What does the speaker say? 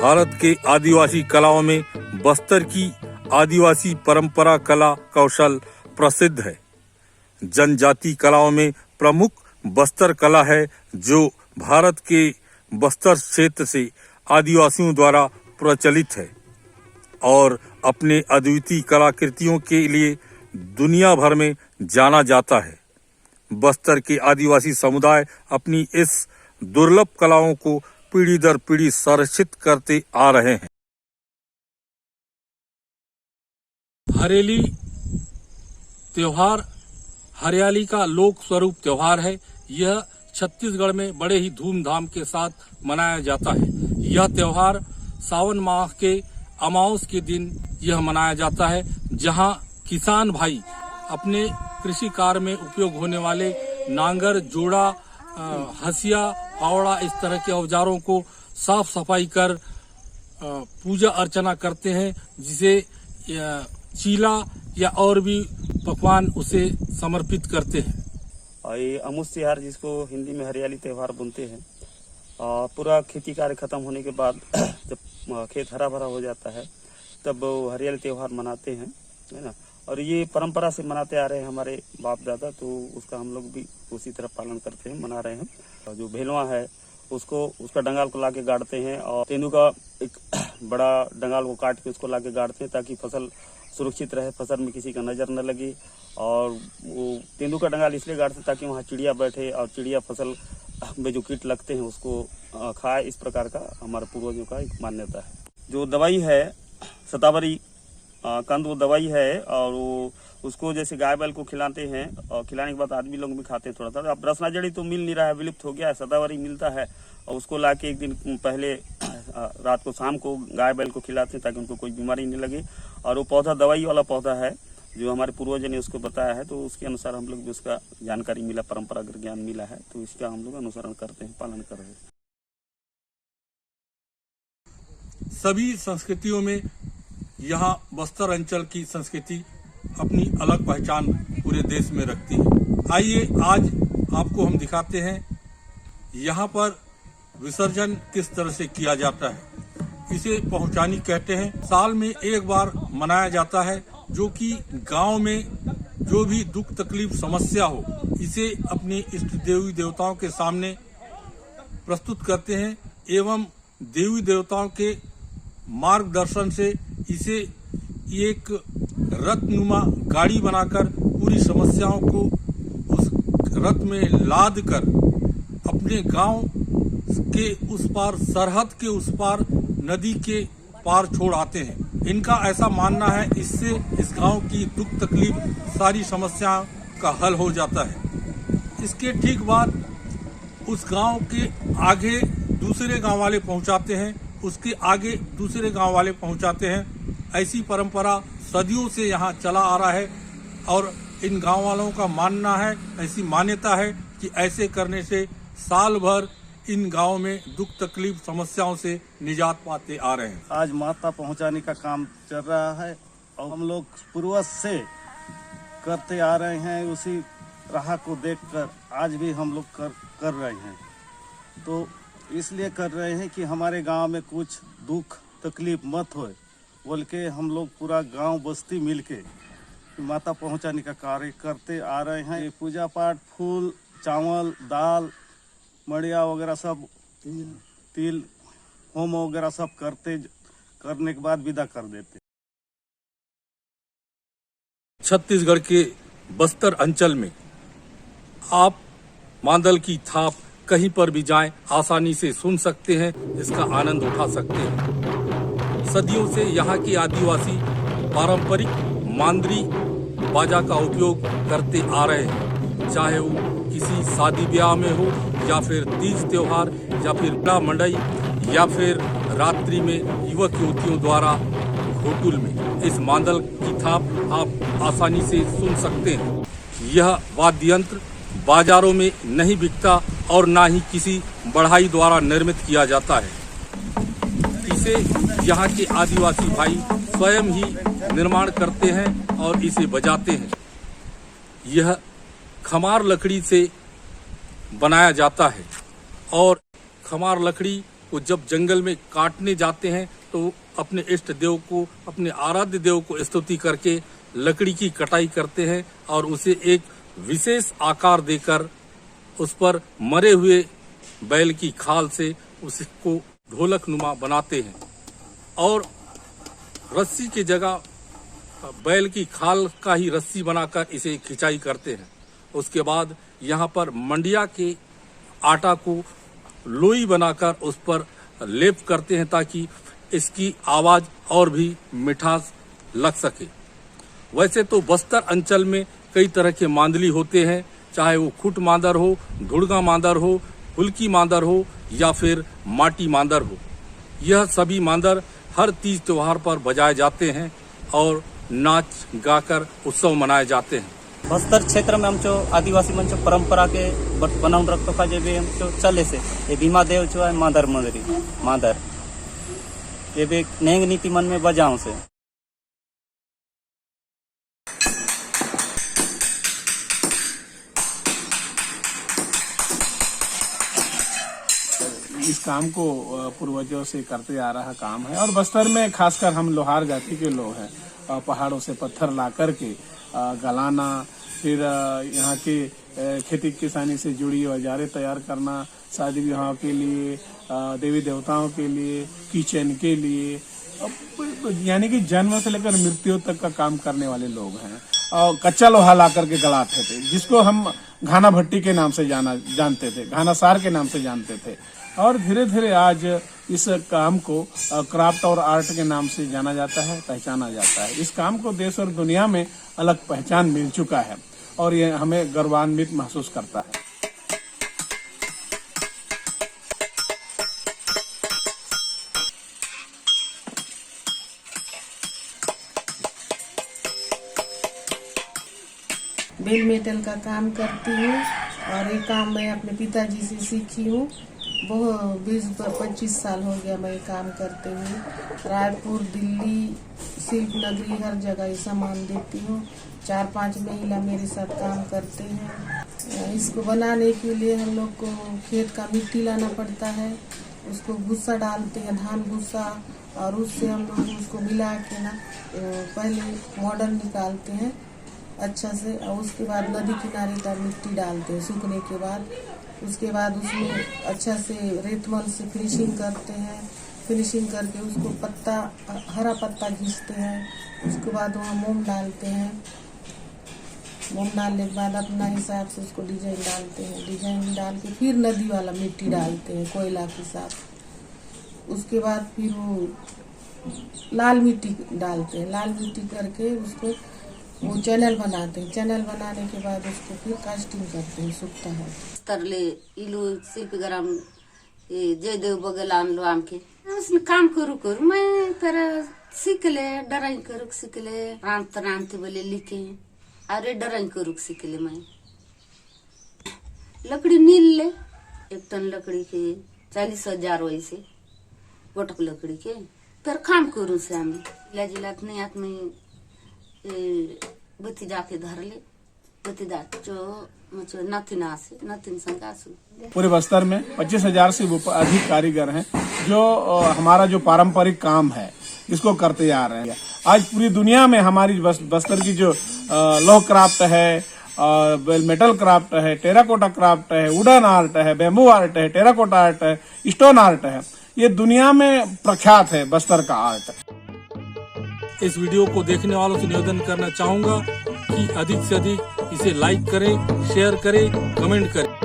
भारत के आदिवासी कलाओं में बस्तर की आदिवासी परंपरा कला कौशल प्रसिद्ध है। जनजाति कलाओं में प्रमुख बस्तर कला है, जो भारत के बस्तर क्षेत्र से आदिवासियों द्वारा प्रचलित है और अपने अद्वितीय कलाकृतियों के लिए दुनिया भर में जाना जाता है। बस्तर के आदिवासी समुदाय अपनी इस दुर्लभ कलाओं को पीढ़ी दर पीढ़ी संरक्षित करते आ रहे हैं। हरेली त्योहार हरियाली का लोक स्वरूप त्योहार है। यह छत्तीसगढ़ में बड़े ही धूमधाम के साथ मनाया जाता है। यह त्योहार सावन माह के अमावस के दिन यह मनाया जाता है, जहां किसान भाई अपने कृषि कार्य में उपयोग होने वाले नांगर, जोड़ा, हसिया, फावड़ा इस तरह के औजारों को साफ सफाई कर पूजा अर्चना करते हैं, जिसे चीला या और भी पकवान उसे समर्पित करते हैं। और ये अमुस त्योहार, जिसको हिंदी में हरियाली त्योहार बोलते हैं, पूरा खेती कार्य खत्म होने के बाद जब खेत हरा भरा हो जाता है तब हरियाली त्योहार मनाते हैं, है ना। और ये परंपरा से मनाते आ रहे हैं हमारे बाप दादा, तो उसका हम लोग भी उसी तरह पालन करते हैं, मना रहे हैं। और जो भेलवा है उसका डंगाल को लाके गाड़ते हैं, और तेंदू का एक बड़ा डंगाल को काट के उसको लाके गाड़ते हैं, ताकि फसल सुरक्षित रहे, फसल में किसी का नजर न लगे। और वो तेंदू का डंगाल इसलिए गाड़ते हैं ताकि वहाँ चिड़िया बैठे और चिड़िया फसल में जो कीट लगते हैं उसको खाए। इस प्रकार का हमारे पूर्वजों का एक मान्यता है। जो दवाई है शतावरी कंद, वो दवाई है, और वो उसको जैसे गाय बैल को खिलाते हैं, और खिलाने के बाद आदमी लोग भी खाते हैं। थोड़ा थोड़ा अब रसना जड़ी तो मिल नहीं रहा है, विलुप्त हो गया है। शतावरी मिलता है, और उसको लाके एक दिन पहले रात को शाम को गाय बैल को खिलाते हैं, ताकि उनको कोई बीमारी नहीं लगे। और वो पौधा दवाई वाला पौधा है, जो हमारे पूर्वजों ने उसको बताया है, तो उसके अनुसार हम लोग भी उसका जानकारी मिला, परंपरागत ज्ञान मिला है, तो इसका हम लोग अनुसरण करते हैं, पालन कर रहे हैं। सभी संस्कृतियों में यहाँ बस्तर अंचल की संस्कृति अपनी अलग पहचान पूरे देश में रखती है। आइए आज आपको हम दिखाते हैं यहाँ पर विसर्जन किस तरह से किया जाता है। इसे पहुंचानी कहते हैं। साल में एक बार मनाया जाता है, जो कि गांव में जो भी दुख तकलीफ समस्या हो, इसे अपने इष्ट देवी देवताओं के सामने प्रस्तुत करते हैं, एवं देवी देवताओं के मार्गदर्शन से इसे एक रथनुमा गाड़ी बनाकर पूरी समस्याओं को उस रथ में लाद कर अपने गांव के उस पार, सरहद के उस पार, नदी के पार छोड़ आते हैं। इनका ऐसा मानना है, इससे इस गांव की दुख तकलीफ सारी समस्याओं का हल हो जाता है। इसके ठीक बाद उस गांव के आगे दूसरे गांव वाले पहुंचाते हैं, उसके आगे दूसरे गांव वाले पहुंचाते हैं। ऐसी परंपरा सदियों से यहाँ चला आ रहा है, और इन गांव वालों का मानना है, ऐसी मान्यता है कि ऐसे करने से साल भर इन गांव में दुख तकलीफ समस्याओं से निजात पाते आ रहे हैं। आज माता पहुंचाने का काम चल रहा है, और हम लोग पूर्वज से करते आ रहे हैं। उसी राह को देखकर आज भी हम लोग कर रहे हैं। तो इसलिए कर रहे हैं कि हमारे गांव में कुछ दुख तकलीफ मत होए, बोल के हम लोग पूरा गांव बस्ती मिलके माता पहुंचाने का कार्य करते आ रहे हैं। ये पूजा पाठ, फूल, चावल, दाल, मड़िया वगैरह सब, तिल, होम वगैरह सब करने के बाद विदा कर देते। छत्तीसगढ़ के बस्तर अंचल में आप मांदल की थाप कहीं पर भी जाएं, आसानी से सुन सकते हैं, इसका आनंद उठा सकते हैं। सदियों से यहाँ के आदिवासी पारंपरिक मांदरी बाजा का उपयोग करते आ रहे हैं, चाहे वो किसी शादी ब्याह में हो, या फिर तीज त्योहार, या फिर बड़ा मंडई, या फिर रात्रि में युवक युवतियों द्वारा घोटुल में। इस मांदल की थाप आप आसानी से सुन सकते हैं। यह वाद्य यंत्र बाजारों में नहीं बिकता, और ना ही किसी बढ़ाई द्वारा निर्मित किया जाता है। इसे यहाँ के आदिवासी भाई स्वयं ही निर्माण करते हैं और इसे बजाते हैं। यह खमार लकड़ी से बनाया जाता है और खमार लकड़ी को जब जंगल में काटने जाते हैं तो अपने इष्ट देव को, अपने आराध्य देव को स्तुति करके लकड़ी की कटाई करते हैं और उसे एक विशेष आकार देकर उस पर मरे हुए बैल की खाल से उसको ढोलक नुमा बनाते हैं और रस्सी की जगह बैल की खाल का ही रस्सी बनाकर इसे खिंचाई करते हैं। उसके बाद यहाँ पर मंडिया के आटा को लोई बनाकर उस पर लेप करते हैं ताकि इसकी आवाज और भी मिठास लग सके। वैसे तो बस्तर अंचल में कई तरह के मांदली होते हैं, चाहे वो खुट मांदर हो, धुड़गा मांदर हो, फुल्की मांदर हो या फिर माटी मांदर हो। यह सभी मांदर हर तीज त्योहार पर बजाए जाते हैं और नाच गाकर उत्सव मनाए जाते हैं। बस्तर क्षेत्र में हमचो आदिवासी मंचो परंपरा के बनाऊन रखतो का जेबे हमचो चले से ये भीमा देव जो है मादर मंदरी मादर ये भी नेंग नीति मन में बजाऊं से। इस काम को पूर्वजों से करते आ रहा काम है और बस्तर में खासकर हम लोहार जाति के लोग हैं। पहाड़ों से पत्थर ला करके गलाना, फिर यहाँ की खेती किसानी से जुड़ी औजारें तैयार करना, शादी विवाह के लिए, देवी देवताओं के लिए, किचन के लिए, यानी कि जन्म से लेकर मृत्यु तक का काम करने वाले लोग हैं। और कच्चा लोहा ला करके गलाते थे, जिसको हम घाना भट्टी के नाम से जानते थे, घाना सार के नाम से जानते थे। और धीरे धीरे आज इस काम को क्राफ्ट और आर्ट के नाम से जाना जाता है, पहचाना जाता है। इस काम को देश और दुनिया में अलग पहचान मिल चुका है और ये हमें गर्वान्वित महसूस करता है। बेल मेटल का काम करती हूँ और ये काम मैं अपने पिताजी से सीखी हूँ। बहुत 20-25 साल हो गया मैं ये काम करते हुए। रायपुर, दिल्ली, शिल्प नगरी हर जगह ये सामान देती हूँ। 4-5 महिला मेरे साथ काम करते हैं। इसको बनाने के लिए हम लोग को खेत का मिट्टी लाना पड़ता है, उसको भूसा डालते हैं, धान भूसा, और उससे हम लोग उसको मिला के ना पहले मॉडल निकालते हैं अच्छा से, और उसके बाद नदी किनारे का मिट्टी डालते हैं सूखने के बाद। उसके बाद उसमें अच्छा से रेतमल से फिनिशिंग करते हैं। फिनिशिंग करके उसको पत्ता, हरा पत्ता घिसते हैं। उसके बाद वहाँ मोम डालते हैं। मोम डालने के बाद अपना हिसाब से उसको डिजाइन डालते हैं। डिजाइन डाल के फिर नदी वाला मिट्टी डालते हैं कोयला के साथ। उसके बाद फिर वो लाल मिट्टी डालते हैं। लाल मिट्टी करके उसको वो चैनल बनाते हैं। चैनल बनाने के बाद उसको फिर कास्टिंग करते हैं, सूखता है। तरले इलू शिल्पग्राम जयदेव बगल आनलो आमके उसमें काम करू मैं तर सीख ले, ड्राइंग करू सीख ले, रांत बोले लिखे, अरे ड्राइंग करू सीख ले। मैं लकड़ी नील ले, 1 टन लकड़ी के 40,000 वैसे गोटक लकड़ी के तर काम करू से आम्ही जिलात नहीं आत में बती जाके धर ले, बती जो नातिन संगासु। पूरे बस्तर में 25,000 से अधिक कारीगर हैं जो हमारा जो पारंपरिक काम है इसको करते आ रहे हैं। आज पूरी दुनिया में हमारी बस्तर की जो लौह क्राफ्ट है, मेटल क्राफ्ट है, टेराकोटा क्राफ्ट है, वुडन आर्ट है, बेम्बू आर्ट है, टेराकोटा आर्ट है, स्टोन आर्ट है, ये दुनिया में प्रख्यात है बस्तर का आर्ट। इस वीडियो को देखने वालों से निवेदन करना चाहूंगा कि अधिक से अधिक इसे लाइक करें, शेयर करें, कमेंट करें।